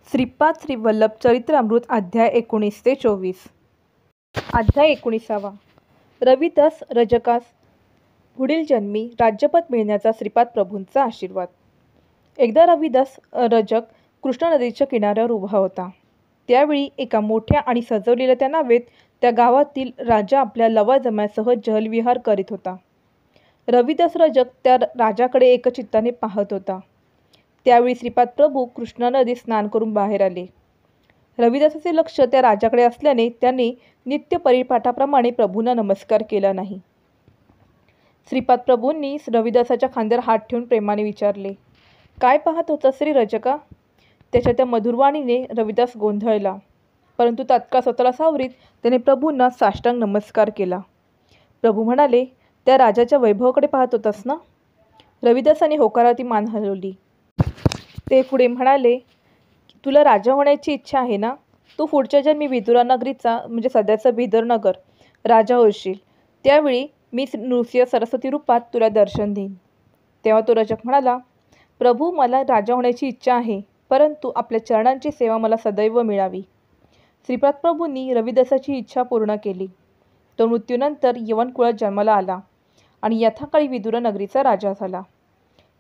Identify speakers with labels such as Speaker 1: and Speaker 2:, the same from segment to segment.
Speaker 1: श्रीपाद श्री वल्लभ चरित्रामृत अध्याय 19 ते 24। अध्याय 19। रविदास रजकास पुढील जन्मी राज्यपद मिळण्याचा श्रीपाद प्रभूंचा आशीर्वाद। एकदा रविदास रजक कृष्णा नदीच्या किनाऱ्यावर उभा होता। त्यावेळी एका मोठ्या आणि सजवलेल्या त्या नावेत त्या गावातील राजा आपल्या लवाजम्यासह जलविहार करीत होता। रविदास रजक त्या राजाकडे एकचित्ताने पाहत होता। त्यावेळी श्रीपाद प्रभू कृष्णा नदीत स्नान करून बाहेर आले। रविदासाचे लक्ष त्या राजाकडे असल्याने त्याने नित्य परिपाठाप्रमाणे प्रभूंना नमस्कार केला नाही। श्रीपाद प्रभूंनी रविदासाच्या खांद्यावर हात ठेवून प्रेमाने विचारले, काय पाहत होता श्री रजका? त्याच्या त्या मधुरवाणीने रविदास गोंधळला, परंतु तात्काळ स्वतःला सावरीत त्याने प्रभूंना साष्टांग नमस्कार केला। प्रभू म्हणाले, त्या राजाच्या वैभवाकडे पाहत होतास ना? रविदासाने होकारार्थी मान हलवली। ते पुढे म्हणाले, तुला राजा होण्याची इच्छा आहे ना? तू पुढच्या जन्मी विदुरा नगरीचा म्हणजे सध्याचा बिदर नगर राजा होशील। त्यावेळी मी नृसिंह सरस्वती रूपात तुला दर्शन देईन। तेव्हा तो रजक म्हणाला, प्रभू मला राजा होण्याची इच्छा आहे, परंतु आपल्या चरणांची सेवा मला सदैव मिळावी। श्रीपाद प्रभूंनी रविदासाची इच्छा पूर्ण केली। तो मृत्यूनंतर यवन कुळात जन्माला आला आणि यथाकाळी विदुरा नगरीचा राजा झाला।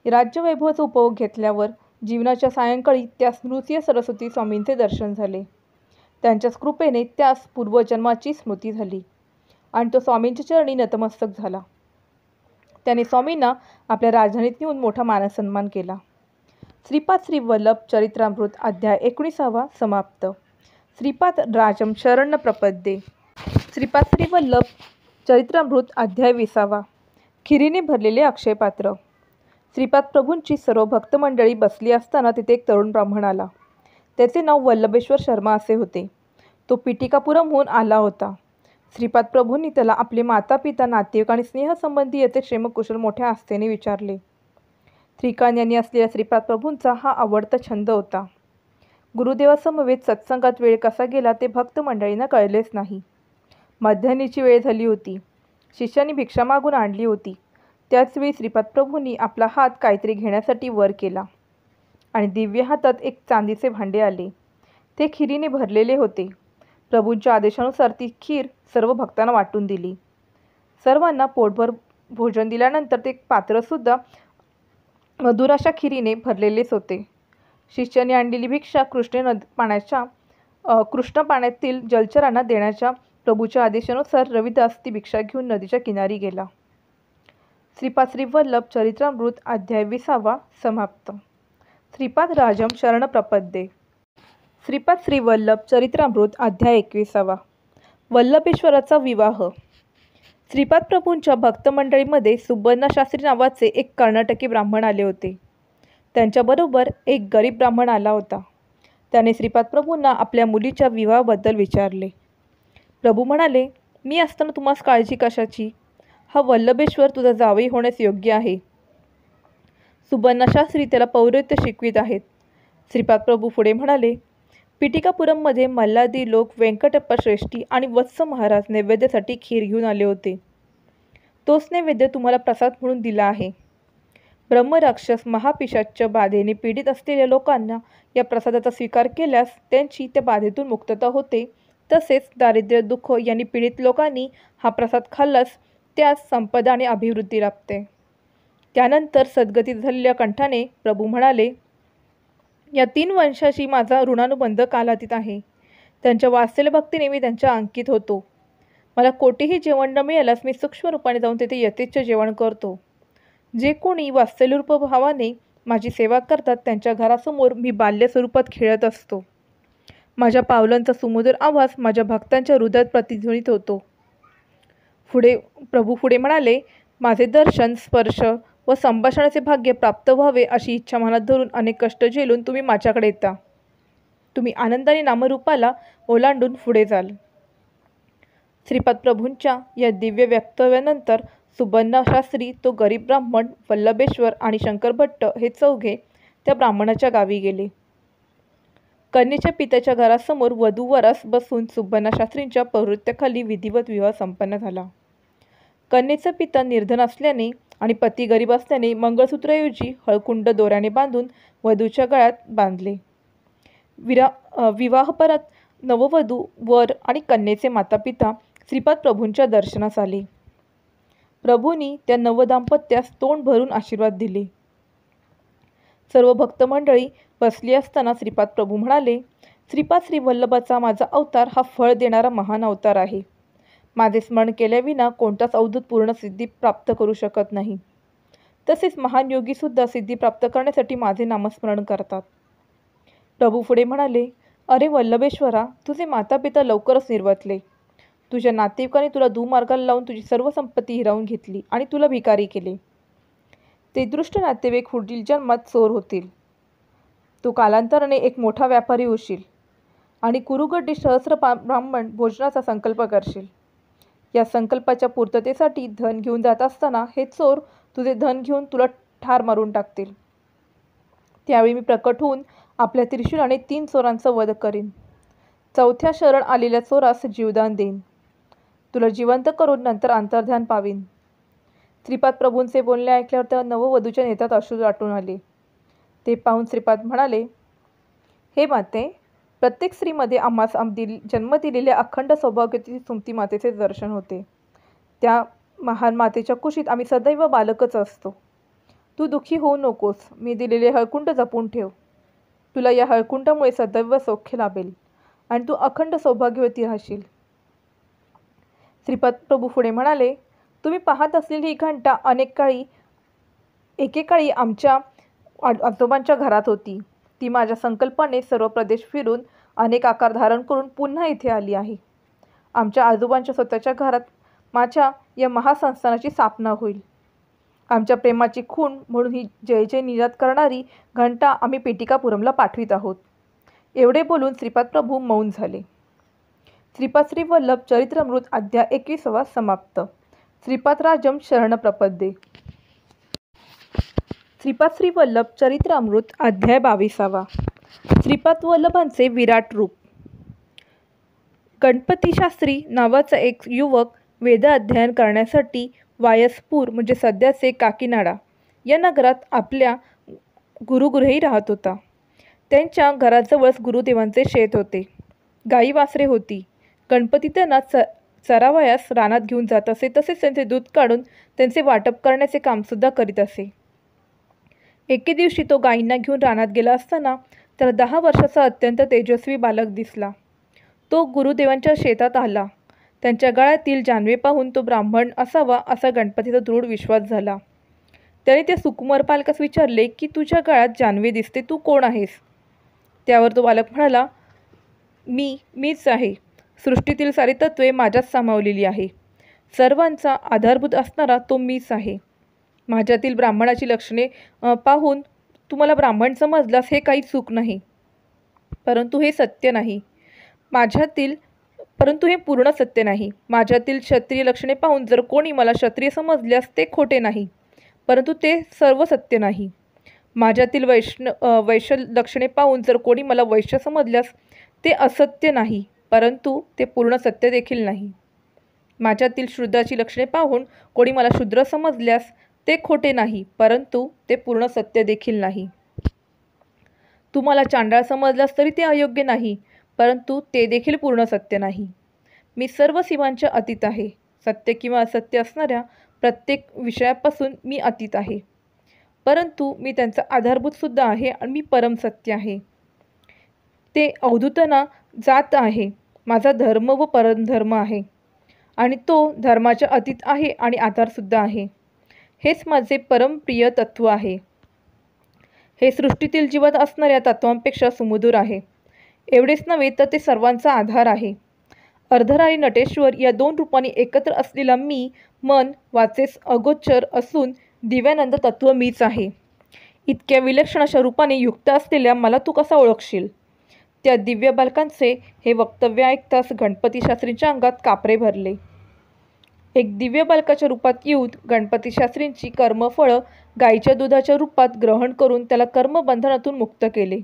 Speaker 1: राज्यवैभवाचा उपभोग घेतल्यावर जीवनाच्या सायंकाळी त्यास नृसिंह सरस्वती स्वामींचे दर्शन झाले। त्यांच्याच कृपेने त्यास पूर्वजन्माची स्मृती झाली आणि तो स्वामींच्या चरणी नतमस्तक झाला। त्याने स्वामींना आपल्या राजधानीत नेऊन मोठा मानसन्मान केला। श्रीपाद श्री वल्लभ चरित्रामृत अध्याय 19 समाप्त। श्रीपाद राजम शरण प्रपद्ये। श्रीपाद श्री वल्लभ चरित्रामृत अध्याय 20। खिरीने भरलेले अक्षयपात्र। श्रीपाद प्रभूंची सर्व भक्त मंडळी बसली असताना तिथे एक तरुण ब्राह्मण आला। त्याचे नाव वल्लभेश्वर शर्मा असे होते। तो पिटिकापुरमहून आला होता। श्रीपाद प्रभूंनी त्याला आपले माता पिता नातेवाईक आणि स्नेहसंबंधी येथे क्षेमकुशल मोठ्या आस्थेने विचारले। त्रिकाण यांनी असलेल्या श्रीपाद प्रभूंचा हा आवडता छंद होता। गुरुदेवासमवेत सत्संगात वेळ कसा गेला ते भक्त मंडळींना कळलेच नाही। मध्यान्हीची वेळ झाली होती। शिष्यांनी भिक्षा मागून आणली होती। त्याचवेळी श्रीपाद प्रभूंनी आपला हात काहीतरी घेण्यासाठी वर केला आणि दिव्य हातात एक चांदीचे भांडे आले। ते खिरीने भरलेले होते। प्रभूंच्या आदेशानुसार ती खीर सर्व भक्तांना वाटून दिली। सर्वांना पोटभर भोजन दिल्यानंतर ते पात्रसुद्धा मधुर अशा खिरीने भरलेलेच होते। शिष्यांनी आणलेली भिक्षा कृष्ण पाण्यातील जलचरांना देण्याच्या प्रभूच्या आदेशानुसार रविदास ती भिक्षा घेऊन नदीच्या किनारी गेला। श्रीपाद श्री वल्लभ चरित्रामृत अध्याय 20 समाप्त। श्रीपाद राजम शरण प्रपद्ये। श्रीपाद श्री वल्लभ चरित्रामृत अध्याय 21। वल्लभेश्वराचा विवाह। श्रीपाद प्रभूंच्या भक्तमंडळीमध्ये सुबर्णा शास्त्री नावाचे एक कर्नाटकी ब्राह्मण आले होते। त्यांच्याबरोबर एक गरीब ब्राह्मण आला होता। त्याने श्रीपाद प्रभूंना आपल्या मुलीच्या विवाहाबद्दल विचारले। प्रभू म्हणाले, मी असताना तुम्हास काळजी कशाची? हा वल्लभेश्वर तुझा जावई होण्यास योग्य आहे। सुबर्णा शास्त्री त्याला पौरोहित्य शिकवित आहेत। श्रीपाद प्रभू पुढे म्हणाले, पिटिकापुरममध्ये मल्हादी लोक व्यंकटप्पा श्रेष्ठी आणि वत्स महाराज नैवेद्यासाठी खीर घेऊन आले होते। तोच नैवेद्य तुम्हाला प्रसाद म्हणून दिला आहे। ब्रह्मराक्षस महापिशाच्य बाधेने पीडित असलेल्या लोकांना या प्रसादाचा स्वीकार केल्यास त्यांची त्या बाधेतून मुक्तता होते। तसेच दारिद्र्य दुःख यांनी पीडित लोकांनी हा प्रसाद खाल्ल्यास त्यास संपदा आणि अभिवृद्धी लाभते। त्यानंतर सद्गतीत झालेल्या कंठाने प्रभू म्हणाले, या 3 वंशाशी माझा ऋणानुबंध कालातीत आहे। त्यांच्या वात्सल्य भक्तीने मी त्यांच्या अंकित होतो। मला कोठेही जेवण न मिळाल्यास मी सूक्ष्म रूपाने जाऊन तेथे यथेच्छ जेवण करतो। जे कोणी वात्सल्यरूप भावाने माझी सेवा करतात त्यांच्या घरासमोर मी बाल्य स्वरूपात खेळत असतो। माझ्या पावलांचा सुमधुर आवाज माझ्या भक्तांच्या हृदयात प्रतिध्वनित होतो। प्रभू पुढे म्हणाले, माझे दर्शन स्पर्श व संभाषणाचे भाग्य प्राप्त व्हावे अशी इच्छा मनात धरून अनेक कष्ट झेलून तुम्ही माझ्याकडे येता। तुम्ही आनंदाने नामरूपाला ओलांडून पुढे जाल। श्रीपाद प्रभूंच्या या दिव्य वक्तव्यानंतर सुबर्णा शास्त्री, तो गरीब ब्राह्मण, वल्लभेश्वर आणि शंकर भट्ट हे चौघे त्या ब्राह्मणाच्या गावी गेले। कन्येच्या पित्याच्या घरासमोर वधू वरास बसून सुबर्णा शास्त्रींच्या पौरोहित्याखाली विधिवत विवाह संपन्न झाला। कन्येचा पिता निर्धन असल्याने आणि पती गरीब असल्याने मंगळसूत्राऐवजी हळकुंड दोऱ्याने बांधून वधूच्या गळ्यात बांधले। विवाहपरात नववधू वर आणि कन्येचे मातापिता श्रीपाद प्रभूंच्या दर्शनास आले. प्रभूंनी त्या नवदाम्पत्यास तोंड भरून आशीर्वाद दिले. सर्व भक्त मंडळी बसली असताना श्रीपाद प्रभू म्हणाले, श्रीपाद श्री वल्लभाचा माझा अवतार हा फळ देणारा महान अवतार आहे. माझे स्मरण केल्याविना कोणताच अवधूत पूर्ण सिद्धी प्राप्त करू शकत नाही. तसेच महान योगीसुद्धा सिद्धी प्राप्त करण्यासाठी माझे नामस्मरण करतात. प्रभू पुढे म्हणाले, अरे वल्लभेश्वरा, तुझे मातापिता लवकरच निर्वतले. तुझ्या नातेवाईकांनी तुला दुमार्गाला लावून तुझी सर्व संपत्ती हिरावून घेतली आणि तुला भिकारी केले. ते दृष्ट नातेवाईक पुढील जन्मात चोर होतील. तू कालांतराने एक मोठा व्यापारी होशील आणि कुरुगड्डी सहस्र ब्राह्मण भोजनाचा संकल्प करशील. या संकल्पाच्या पूर्ततेसाठी धन घेऊन जात असताना हे चोर तुझे धन घेऊन तुला ठार मारून टाकतील. त्यावेळी मी प्रकट होऊन आपल्या त्रिशूलाने 3 चोरांचा वध करीन. 4थ्या शरण आलेल्या चोरास जीवदान देईन. तुला जिवंत करून नंतर अंतर्ध्यान पावीन. श्रीपाद प्रभूंचे बोलणे ऐकल्यावर त्या नववधूच्या नेत्रात अश्रू दाटून आले. ते पाहून श्रीपाद म्हणाले, हे माते, प्रत्येक स्त्रीमध्ये आम्हास जन्म दिलेल्या अखंड सौभाग्यवती सुमती मातेचे दर्शन होते. त्या महान मातेच्या कुशीत आम्ही सदैव बालकच असतो. तू दुःखी होऊ नकोस. मी दिलेले हळकुंड जपून ठेव. तुला या हळकुंडामुळे सदैव सौख्य लाभेल आणि तू अखंड सौभाग्यवती राहशील. श्रीपाद प्रभू पुढे म्हणाले, तुम्ही पाहत असलेली ही घंटा एकेकाळी आमच्या आजोबांच्या घरात होती. ती माझ्या संकल्पाने सर्व प्रदेश फिरून अनेक आकार धारण करून पुन्हा इथे आली आहे. आमच्या आजोबांच्या स्वतःच्या घरात माझ्या या महासंस्थानाची स्थापना होईल. आमच्या प्रेमाची खूण म्हणून ही जय जय निनाद करणारी घंटा आम्ही पेटिकापुरमला पाठवित आहोत. एवढे बोलून श्रीपाद प्रभू मौन झाले. श्रीपाद श्री वल्लभ चरित्रामृत अध्याय 21 समाप्त. श्रीपादराजम शरण प्रपद्ये. श्रीपाद श्री वल्लभ चरित्रामृत अध्याय 22. श्रीपाद वल्लभांचे विराट रूप. गणपती शास्त्री नावाचा एक युवक वेद अध्ययन करण्यासाठी वायसपूर म्हणजे सध्याचे काकीनाडा या नगरात आपल्या गुरुगृही राहत होता. त्यांच्या घराजवळच गुरुदेवांचे शेत होते. गाई वासरे होती. गणपती त्यांना चरावयास रानात घेऊन जात असे. तसेच त्यांचे दूध काढून त्यांचे वाटप करण्याचे कामसुद्धा करीत असे. एके दिवशी तो गायींना घेऊन रानात गेला असताना त्याला 10 वर्षाचा अत्यंत तेजस्वी बालक दिसला. तो गुरुदेवांच्या शेतात आला. त्यांच्या गळ्यातील जानवे पाहून तो ब्राह्मण असावा असा गणपतीचा दृढ विश्वास झाला. त्याने त्या सुकुमार बालकास विचारले की तुझ्या गळ्यात जानवे दिसते, तू कोण आहेस? त्यावर तो बालक म्हणाला, मीच आहे. सृष्टीतील सारी तत्वे माझ्यात सामावलेली आहे. सर्वांचा आधारभूत असणारा तो मीच आहे. माझ्यातील ब्राह्मणाची लक्षणे पाहून तुम्हाला ब्राह्मण समजलास हे काही चूक नाही, परंतु हे सत्य नाही. परंतु हे पूर्ण सत्य नाही. माझ्यातील क्षत्रिय लक्षणे पाहून जर कोणी मला क्षत्रिय समजल्यास ते खोटे नाही, परंतु ते सर्व सत्य नाही. माझ्यातील वैश्य लक्षणे पाहून जर कोणी मला वैश्य समजल्यास ते असत्य नाही, परंतु ते पूर्ण सत्य देखील नाही. माझ्यातील शूद्राची लक्षणे पाहून कोणी मला शूद्र समजल्यास ते खोटे नाही, परंतु ते पूर्ण सत्य देखील नाही. तुम्हाला चांडाळ समजल्यास तरी ते अयोग्य नाही, परंतु ते देखील पूर्ण सत्य नाही. मी सर्व सीमांच्या अतीत आहे. सत्य किंवा असत्य असणाऱ्या प्रत्येक विषयापासून मी अतीत आहे, परंतु मी त्यांचा आधारभूतसुद्धा आहे आणि मी परमसत्य आहे. ते अवधूतना जात आहे. माझा धर्म व परमधर्म आहे आणि तो धर्माच्या अतीत आहे आणि आधारसुद्धा आहे. हेच माझे परमप्रिय तत्त्व आहे. हे सृष्टीतील जीवन असणाऱ्या तत्वांपेक्षा सुमधुर आहे. एवढेच नव्हे तर ते सर्वांचा आधार आहे. अर्धर आणि नटेश्वर या 2 रूपांनी एकत्र असलेला मी मन वाचेस अगोचर असून दिव्यानंद तत्त्व मीच आहे. इतक्या विलक्षण अशा रूपाने युक्त असलेल्या मला तू कसा ओळखशील? त्या दिव्य बालकांचे हे वक्तव्य ऐकताच गणपती शास्त्रींच्या अंगात कापरे भरले. एक दिव्य बालकाच्या रूपात येऊन गणपती शास्त्रींची कर्मफळं गायीच्या दुधाच्या रूपात ग्रहण करून त्याला कर्मबंधनातून मुक्त केले.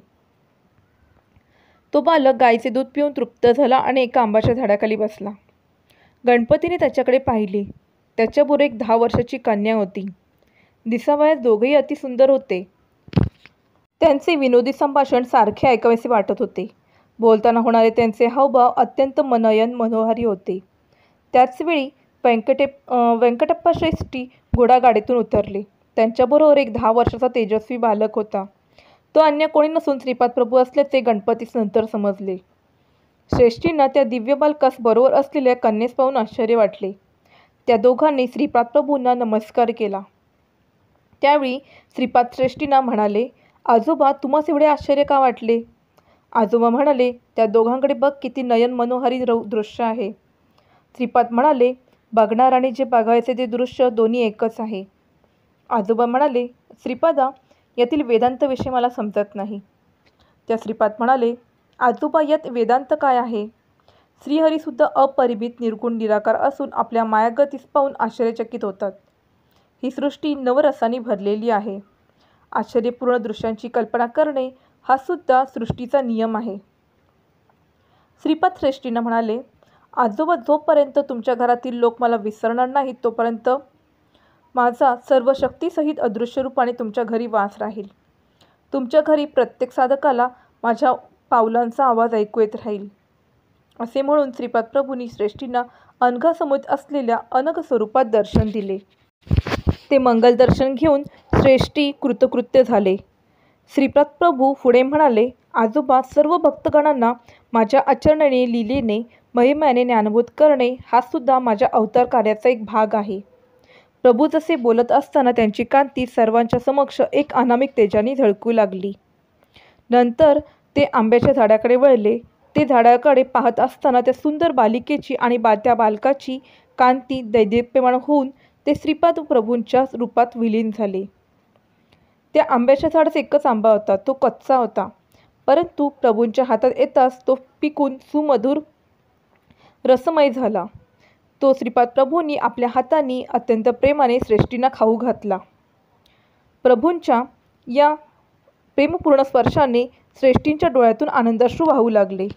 Speaker 1: तो बालक गायीचे दूध पिऊन तृप्त झाला आणि एका आंब्याच्या झाडाखाली बसला. गणपतीने त्याच्याकडे पाहिले. त्याच्याबरोबर एक 10 वर्षाची कन्या होती. दिसावयास दोघेही अतिसुंदर होते. त्यांचे विनोदी संभाषण सारखे ऐकावेसे वाटत होते. बोलताना होणारे त्यांचे हावभाव अत्यंत मनोहारी होते. त्याचवेळी व्यंकटप्पा श्रेष्ठी घोडागाडीतून उतरले. त्यांच्याबरोबर एक 10 वर्षाचा तेजस्वी बालक होता. तो अन्य कोणी नसून श्रीपाद प्रभू असल्याचे गणपतीस नंतर समजले. श्रेष्ठींना त्या दिव्य बालकास बरोबर असलेल्या कन्येस पाहून आश्चर्य वाटले. त्या दोघांनी श्रीपाद प्रभूंना नमस्कार केला. त्यावेळी श्रीपाद श्रेष्ठींना म्हणाले, आजोबा, तुम्हास एवढे आश्चर्य का वाटले? आजोबा म्हणाले, त्या दोघांकडे बघ, किती नयन मनोहारी दृश्य आहे. श्रीपाद म्हणाले, बघणार आणि जे बघायचे ते दृश्य दोन्ही एकच आहे. आजोबा म्हणाले, श्रीपादा, यातील वेदांत विषय मला समजत नाही. त्या श्रीपाद म्हणाले, आजोबा, यात वेदांत काय आहे? श्रीहरीसुद्धा अपरिमित निर्गुण निराकार असून आपल्या मायागतीस पाहून आश्चर्यचकित होतात. ही सृष्टी नवरसांनी भरलेली आहे. आश्चर्यपूर्ण दृश्यांची कल्पना करणे हा सुद्धा सृष्टीचा नियम आहे. श्रीपाद श्रेष्ठींना म्हणाले, आजोबा, जोपर्यंत तुमच्या घरातील लोक मला विसरणार नाहीत तोपर्यंत माझा सर्व शक्तीसहित अदृश्य रूपाने तुमच्या घरी वास राहील. तुमच्या घरी प्रत्येक साधकाला माझ्या पावलांचा आवाज ऐकू येत राहील. असे म्हणून श्रीपाद प्रभूंनी श्रेष्ठींना अनघासमोर असलेल्या अनघ स्वरूपात दर्शन दिले. ते मंगल दर्शन घेऊन श्रेष्ठी कृतकृत्य झाले. श्रीपाद प्रभू पुढे म्हणाले, आजोबा, सर्व भक्तगणांना माझ्या आचरणाने, लीलेने, महिम्याने ज्ञानबोध करणे हा सुद्धा माझ्या अवतार कार्याचा एक भाग आहे. प्रभू जसे बोलत असताना त्यांची कांती सर्वांच्या समक्ष एक अनामिक तेजाने झळकू लागली. नंतर ते आंब्याच्या झाडाकडे वळले. ते झाडाकडे पाहत असताना त्या सुंदर बालिकेची आणि त्या बालकाची कांती दैदिप्यमान होऊन ते श्रीपाद प्रभूंच्या रूपात विलीन झाले. त्या आंब्याच्या झाडाचा एकच आंबा होता. तो कच्चा होता, परंतु प्रभूंच्या हातात येताच तो पिकून सुमधुर रसमय झाला. तो श्रीपाद प्रभूंनी आपल्या हातांनी अत्यंत प्रेमाने श्रेष्ठींना खाऊ घातला. प्रभूंच्या या प्रेमपूर्ण स्पर्शाने श्रेष्ठींच्या डोळ्यातून आनंदाश्रू वाहू लागले.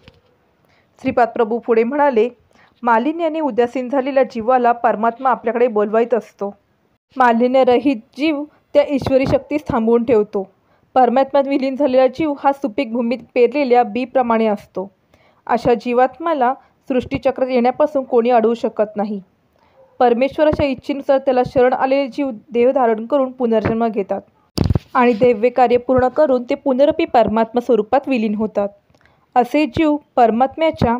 Speaker 1: श्रीपाद प्रभू पुढे म्हणाले, मालिन्याने उदासीन झालेल्या जीवाला परमात्मा आपल्याकडे बोलवायत असतो. मालिन्यरहित जीव त्या ईश्वरी शक्तीस थांबवून ठेवतो. परमात्म्यात विलीन झालेला जीव हा सुपीक भूमीत पेरलेल्या बीप्रमाणे असतो. अशा जीवात्म्याला सृष्टीचक्रात येण्यापासून कोणी अडवू शकत नाही. परमेश्वराच्या इच्छेनुसार त्याला शरण आलेले जीव देह धारण करून पुनर्जन्म घेतात आणि दैव्य कार्य पूर्ण करून ते पुनरपी परमात्मा स्वरूपात विलीन होतात. असे जीव परमात्म्याच्या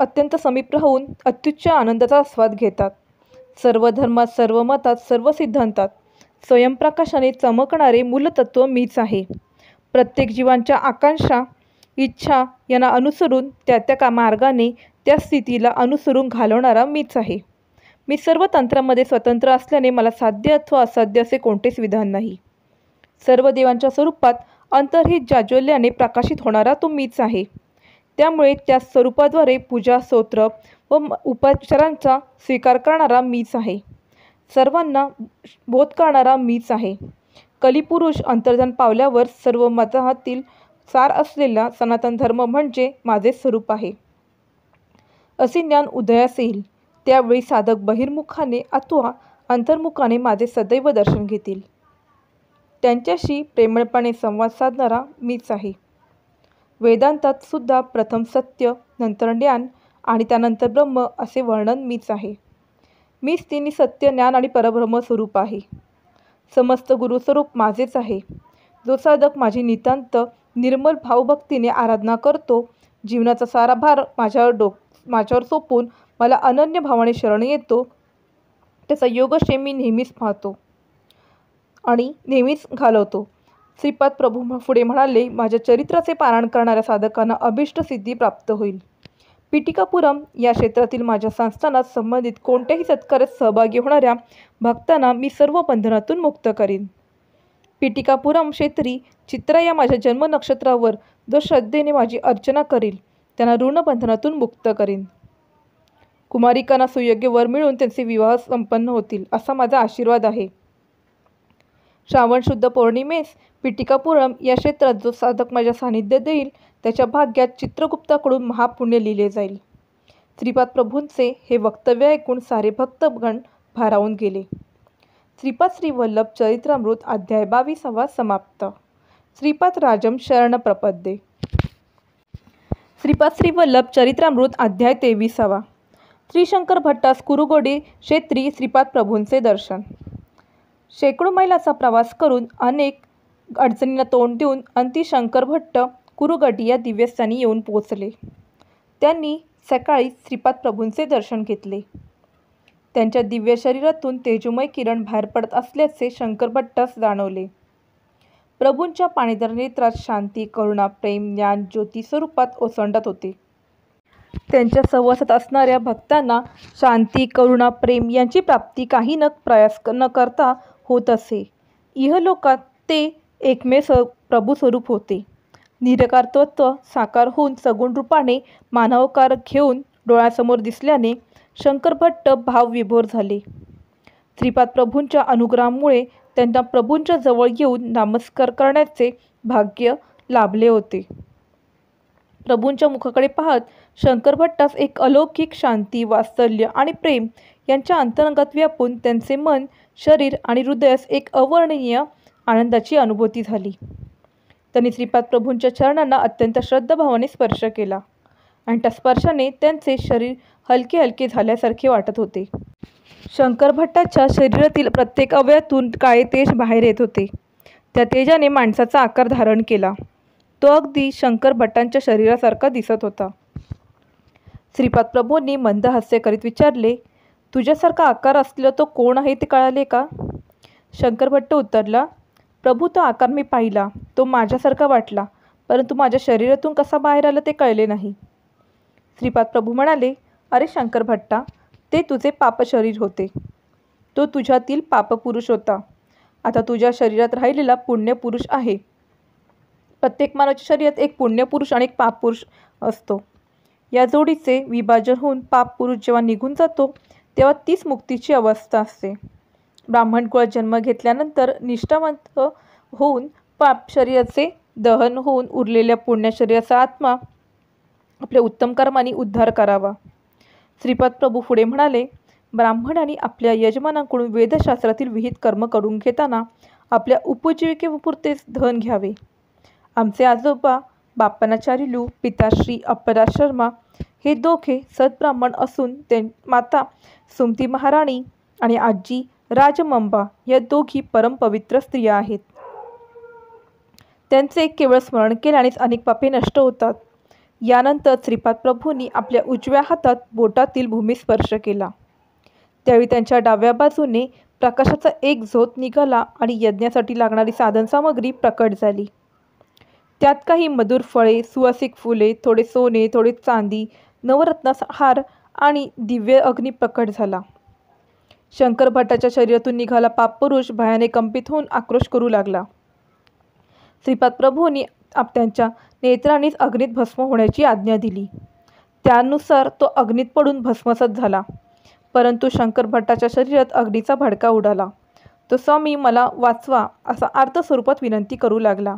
Speaker 1: अत्यंत समीप राहून अत्युच्च आनंदाचा आस्वाद घेतात. सर्व धर्मात, सर्व मतात, सर्व सिद्धांतात स्वयंप्रकाशाने चमकणारे मूलतत्व मीच आहे. प्रत्येक जीवांच्या आकांक्षा, इच्छा यांना अनुसरून त्या मार्गाने त्या स्थितीला अनुसरून घालवणारा मीच आहे. मी सर्व तंत्रामध्ये स्वतंत्र असल्याने मला साध्य अथवा असाध्य असे कोणतेच विधान नाही. सर्व देवांच्या स्वरूपात अंतर्हित जाज्वल्याने प्रकाशित होणारा तो मीच आहे. त्यामुळे त्या स्वरूपाद्वारे पूजा, स्तोत्र व उपचारांचा स्वीकार करणारा मीच आहे. सर्वांना बोध करणारा मीच आहे. कलिपुरुष अंतर्धान पावल्यावर सर्व मतातील सार असलेला सनातन धर्म म्हणजे माझे स्वरूप आहे असे ज्ञान उदयास येईल. त्यावेळी साधक बहिर्मुखाने अथवा अंतर्मुखाने माझे सदैव दर्शन घेतील. त्यांच्याशी प्रेमळपणे संवाद साधणारा मीच आहे. वेदांतात सुद्धा प्रथम सत्य, नंतर ज्ञान आणि त्यानंतर ब्रह्म असे वर्णन मीच आहे. मीच तिन्ही सत्य, ज्ञान आणि परब्रह्म स्वरूप आहे. समस्त गुरुस्वरूप माझेच आहे. जो साधक माझी नितांत निर्मल भावभक्तीने आराधना करतो, जीवनाचा सारा भार माझ्यावर सोपून मला अनन्य भावाने शरण येतो, त्याचा योगक्षेम मी नेहमीच पाहतो आणि नेहमीच घालवतो. श्रीपाद प्रभू पुढे म्हणाले, माझ्या चरित्राचे पारायण करणाऱ्या साधकांना अभिष्ट सिद्धी प्राप्त होईल. पिटिकापुरम या क्षेत्रातील माझ्या संस्थानात संबंधित कोणत्याही सत्कार्यात सहभागी होणाऱ्या भक्तांना मी सर्व बंधनातून मुक्त करीन. पिटिकापुरम क्षेत्री चित्रा या माझ्या जन्म नक्षत्रावर जो श्रद्धेने माझी अर्चना करील त्यांना ऋणबंधनातून मुक्त करीन. कुमारिकांना सुयोग्य वर मिळून त्यांचे विवाह संपन्न होतील असा माझा आशीर्वाद आहे. श्रावण शुद्ध पौर्णिमेस पिटिकापुरम या क्षेत्रात जो साधक माझ्या सानिध्य देईल त्याच्या भाग्यात चित्रगुप्ताकडून महापुण्य लिहिले जाईल. श्रीपाद प्रभूंचे हे वक्तव्य ऐकून सारे भक्तगण भारावून गेले. श्रीपाद श्री वल्लभ चरित्रामृत अध्याय 22 समाप्त. श्रीपाद राजम शरण प्रपद्ये। श्रीपाद श्री वल्लभ चरित्रामृत अध्याय 23. श्री शंकर भट्टास कुरुगोडी क्षेत्री श्रीपाद प्रभूंचे दर्शन। शेकडो मैलाचा प्रवास करून अनेक अडचणींना तोंड देऊन अंती शंकर भट्ट कुरुगडी या दिव्यस्थानी येऊन पोहोचले। त्यांनी सकाळी श्रीपाद प्रभूंचे दर्शन घेतले। त्यांच्या दिव्य शरीरातून तेजोमय किरण बाहेर पडत असल्याचे शंकर भट्टास जाणवले। प्रभूंच्या पाणीदार नेत्रात शांती, करुणा, प्रेम, ज्ञान ज्योती स्वरूपात ओसंडत होते। त्यांच्या सहवासात असणाऱ्या भक्तांना शांती, करुणा, प्रेम यांची प्राप्ती काही न प्रयास न करता होत असे। इहलोकात ते एकमेव प्रभू स्वरूप होते। निराकार तत्व साकार होऊन सगुण रूपाने मानवाकार घेऊन डोळ्यासमोर दिसल्याने शंकर भट्ट भावविभोर झाले। श्रीपाद प्रभूंच्या अनुग्रहामुळे त्यांना प्रभूंच्या जवळ येऊन नमस्कार करण्याचे भाग्य लाभले होते। प्रभूंच्या मुखाकडे पाहत शंकर भट्टास एक अलौकिक शांती, वात्सल्य आणि प्रेम यांच्या अंतरंगात व्यापून त्यांचे मन, शरीर आणि हृदयास एक अवर्णनीय आनंदाची अनुभूती झाली। त्यांनी श्रीपाद प्रभूंच्या चरणांना अत्यंत श्रद्धाभावाने स्पर्श केला आणि त्या स्पर्शाने त्यांचे शरीर हलके हलके झाल्यासारखे वाटत होते। शंकर भट्टाच्या शरीरातील प्रत्येक अवयवातून काळे तेज बाहेर येत होते। त्या तेजाने माणसाचा आकार धारण केला। तो अगदी शंकर भट्टांच्या शरीरासारखा दिसत होता। श्रीपाद प्रभूंनी मंद हास्य करीत विचारले, तुझ्यासारखा आकार असलेला तो कोण आहे ते कळाले का? शंकर भट्ट उत्तरला, प्रभू, तो आकार मी पाहिला, तो माझ्यासारखा वाटला, परंतु माझ्या शरीरातून कसा बाहेर आला ते कळले नाही। श्रीपाद प्रभू म्हणाले, अरे शंकर भट्टा, ते तुझे पाप शरीर होते। तो तुझ्यातील पापपुरुष होता। आता तुझ्या शरीरात राहिलेला पुण्यपुरुष आहे। प्रत्येक मानवाच्या शरीरात एक पुण्यपुरुष आणि एक पापपुरुष असतो। या जोडीचे विभाजन होऊन पापपुरुष जेव्हा निघून जातो तेव्हा तीच मुक्तीची अवस्था असते। ब्राह्मण कुळात जन्म घेतल्यानंतर निष्ठावंत होऊन पाप शरीराचे दहन होऊन उरलेल्या पुण्य शरीराचा आत्मा आपल्या उत्तम कर्मांनी उद्धार करावा। श्रीपाद प्रभू पुढे म्हणाले, ब्राह्मणांनी आपल्या यजमानांकडून वेदशास्त्रातील विहित कर्म करून घेताना आपल्या उपजीविकेपुरतेच धन घ्यावे। आमचे आजोबा बाप्पानाचार्युलू, पिताश्री अप्परा शर्मा हे दोघे सद्ब्राह्मण असून माता सुमती महाराणी आणि आजी राजमंबा या दोघी परमपवित्र स्त्रिया आहेत। त्यांचे केवळ स्मरण केल्यानेच अनेक पापे नष्ट होतात। यानंतर श्रीपाद प्रभूंनी आपल्या उजव्या हातात बोटातील भूमी स्पर्श केला। त्यावेळी त्यांच्या डाव्या बाजूने प्रकाशाचा एक झोत निघाला आणि यज्ञासाठी लागणारी साधनसामग्री प्रकट झाली। त्यात काही मधुर फळे, सुवासिक फुले, थोडे सोने, थोडे चांदी, नवरत्न हार आणि दिव्य अग्नी प्रकट झाला। शंकर भट्टाच्या शरीरातून निघाला पापपुरुष भयाने कंपित होऊन आक्रोश करू लागला। श्रीपाद प्रभूंनी त्यांच्या नेत्रांनीच अग्नीत भस्म होण्याची आज्ञा दिली। त्यानुसार तो अग्नीत पडून भस्मसात झाला। परंतु शंकर भट्टाच्या शरीरात अग्नीचा भडका उडाला। तो स्वामी मला वाचवा असा अर्थ स्वरूपात विनंती करू लागला।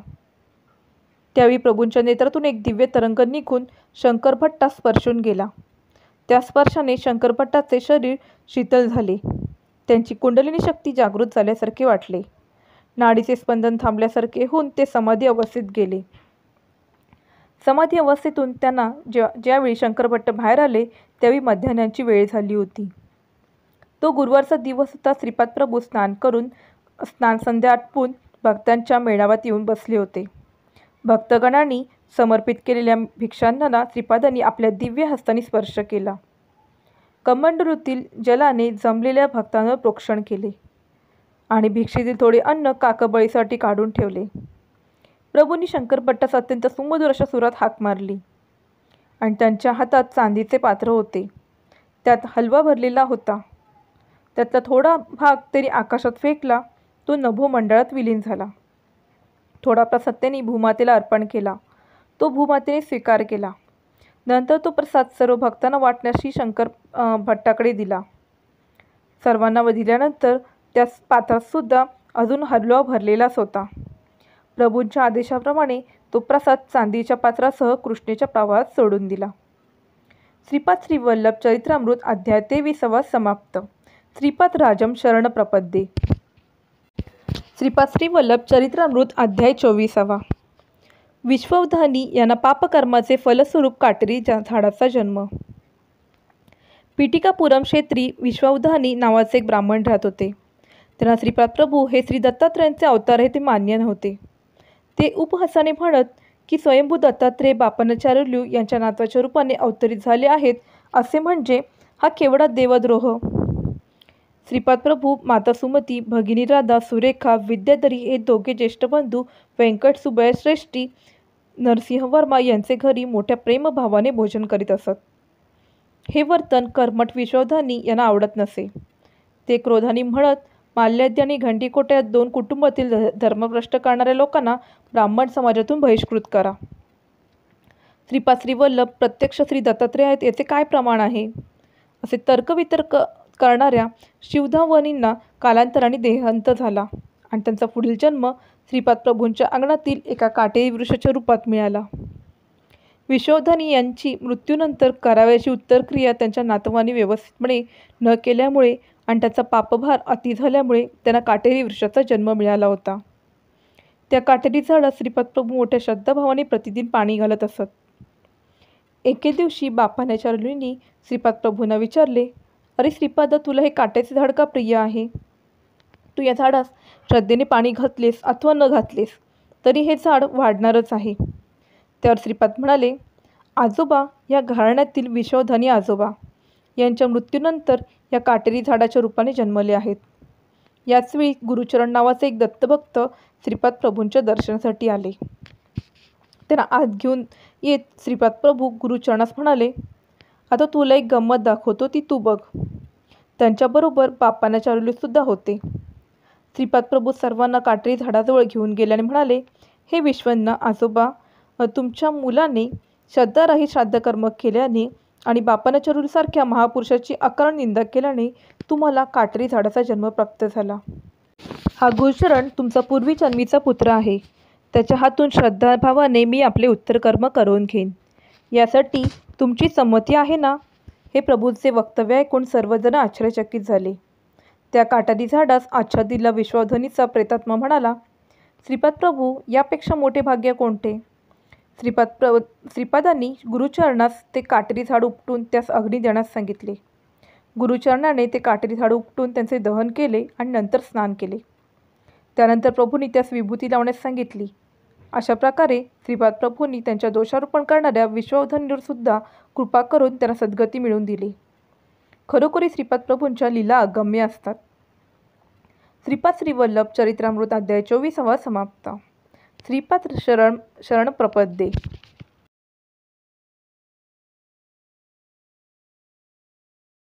Speaker 1: त्यावेळी प्रभूंच्या नेत्रातून एक दिव्य तरंग निघून शंकर भट्टास स्पर्शून गेला। त्या स्पर्शाने शंकर भट्टाचे शरीर शीतल झाले। त्यांची कुंडलिनी शक्ती जागृत झाल्यासारखे वाटले। नाडीचे स्पंदन थांबल्यासारखे होऊन ते समाधी अवस्थेत गेले। समाधी अवस्थेतून त्यांना ज्यावेळी शंकर भट्ट बाहेर आले त्यावेळी मध्यान्हाची वेळ झाली होती। तो गुरुवारचा दिवस होता। श्रीपाद प्रभू स्नान संध्या आटपून भक्तांच्या मेळाव्यात येऊन बसले होते। भक्तगणांनी समर्पित केलेल्या भिक्षांना श्रीपादांनी आपल्या दिव्य हस्तांनी स्पर्श केला। कमंडलूतील जलाने जमलेल्या भक्तांवर प्रोक्षण केले आणि भिक्षेतील थोडे अन्न काकबळीसाठी काढून ठेवले। प्रभूंनी शंकर भट्टास अत्यंत सुमधुर अशा सुरात हाक मारली आणि त्यांच्या हातात चांदीचे पात्र होते। त्यात हलवा भरलेला होता। त्यातला थोडा भाग त्यांनी आकाशात फेकला। तो नभोमंडळात विलीन झाला। थोडा प्रसाद त्यांनी भूमातेला अर्पण केला। तो भूमातेने स्वीकार केला। नंतर तो प्रसाद सर्व भक्तांना वाटण्याशी शंकर भट्टाकडे दिला। सर्वांना दिल्यानंतर त्या पात्रात सुद्धा अजून हलवा भरलेलाच होता। प्रभूंच्या आदेशाप्रमाणे तो प्रसाद चांदीच्या पात्रासह कृष्णेच्या प्रवाहात सोडून दिला। श्रीपाद श्री वल्लभ चरित्रामृत अध्याय 23 समाप्त। श्रीपाद राजम शरण प्रपद्ये। श्रीपाद श्री वल्लभ चरित्रामृत अध्याय 24। विश्ववधानी यांना पापकर्माचे फलस्वरूप काटेरी झाडाचा जन्म. पीठिकापुरम क्षेत्री विश्ववधानी नावाचे एक ब्राह्मण राहत होते. त्यांना श्रीपाद प्रभू हे श्री दत्तात्रयांचे अवतार आहे ते मान्य नव्हते. ते उपहासाने म्हणत की स्वयंभू दत्तात्रेय बापनाचार्युलू यांच्या नातवाच्या रूपाने अवतरित झाले आहेत, असे म्हणजे हा केवढा देवद्रोह. श्रीपाद प्रभू, माता सुमती, भगिनी राधा, सुरेखा, विद्याधरी हे दोघे ज्येष्ठ बंधू व्यंकट सुब्बय्या श्रेष्ठी, नरसिंह वर्मा यांचे घरी मोठ्या प्रेमभावाने भोजन करीत असत. हे वर्तन कर्मठ विश्ववधानी यांना आवडत नसे. ते क्रोधाने म्हणत, माल्याद्या आणि घंटीकोट या 2 कुटुंबातील धर्मभ्रष्ट करणाऱ्या लोकांना ब्राह्मण समाजातून बहिष्कृत करा. श्रीपाद श्रीवल्लभ प्रत्यक्ष श्री दत्तात्रेय आहेत याचे काय प्रमाण आहे. असे तर्कवितर्क करणाऱ्या शिवधावनींना कालांतराने देहांत झाला आणि त्यांचा पुढील जन्म श्रीपाद प्रभूंच्या अंगणातील एका काटेरी वृक्षाच्या रूपात मिळाला. विश्ववधानी यांची मृत्यूनंतर करावयाची उत्तरक्रिया त्यांच्या नातवांनी व्यवस्थितपणे न केल्यामुळे आणि त्याचा पापभार अति झाल्यामुळे त्यांना काटेरी वृक्षाचा जन्म मिळाला होता. त्या काटेरी झाडात श्रीपाद प्रभू मोठ्या श्रद्धाभावाने प्रतिदिन पाणी घालत असत. एके दिवशी बापानाचार्युंनी श्रीपाद प्रभूंना विचारले, अरे श्रीपाद, तुला हे काट्याचे झाड का प्रिय आहे? तू या झाडास श्रद्धेने पाणी घातलेस अथवा न घातलेस तरी हे झाड वाढणारच आहे. त्यावर श्रीपाद म्हणाले, आजोबा, या घराण्यातील विश्ववधानी आजोबा यांच्या मृत्यूनंतर या काटेरी झाडाच्या रूपाने जन्मले आहेत. याचवेळी गुरुचरण नावाचे एक दत्तभक्त श्रीपाद प्रभूंच्या दर्शनासाठी आले. त्यांना आत घेऊन येत श्रीपाद प्रभू गुरुचरणास म्हणाले, आता तुला एक गंमत दाखवतो, ती तू बघ. त्यांच्याबरोबर बापानाचार्युलूसुद्धा होते. श्रीपाद प्रभू सर्वांना काटेरी झाडाजवळ घेऊन गेल्याने म्हणाले, हे विश्वन्ना आजोबा, तुमच्या मुलाने श्रद्धारहित श्राद्धकर्म केल्याने आणि बापानाचार्युलूसारख्या महापुरुषाची अकारण निंदा केल्याने तुम्हाला काटेरी झाडाचा जन्म प्राप्त झाला. हा गुरुचरण तुमचा पूर्वी जन्मीचा पुत्र आहे. त्याच्या हातून श्रद्धाभावाने मी आपले उत्तरकर्म करून घेईन. यासाठी तुमची संमती आहे ना? हे प्रभूंचे वक्तव्य ऐकून सर्वजण आश्चर्यचकित झाले. त्या काटेरी झाडास आच्छादिलेला विश्ववधानीचा प्रेतात्मा म्हणाला, श्रीपाद प्रभू, यापेक्षा मोठे भाग्य कोणते? श्रीपादांनी गुरुचरणास ते काटेरी झाड उपटून त्यास अग्नी देण्यास सांगितले. गुरुचरणाने ते काटेरी झाड उपटून त्यांचे दहन केले आणि नंतर स्नान केले. त्यानंतर प्रभूंनी त्यास विभूती लावण्यास सांगितली. अशा प्रकारे श्रीपाद प्रभूंनी त्यांच्या दोषारोपण करणाऱ्या विश्ववधानीवर सुद्धा कृपा करून त्यांना सद्गती मिळवून दिली. खरोखरी श्रीपाद प्रभूंच्या लीला अगम्य असतात. श्रीपाद श्रीवल्लभ चरित्रामृत अध्याय 24 समाप्त. श्रीपाद शरण प्रपद्ये.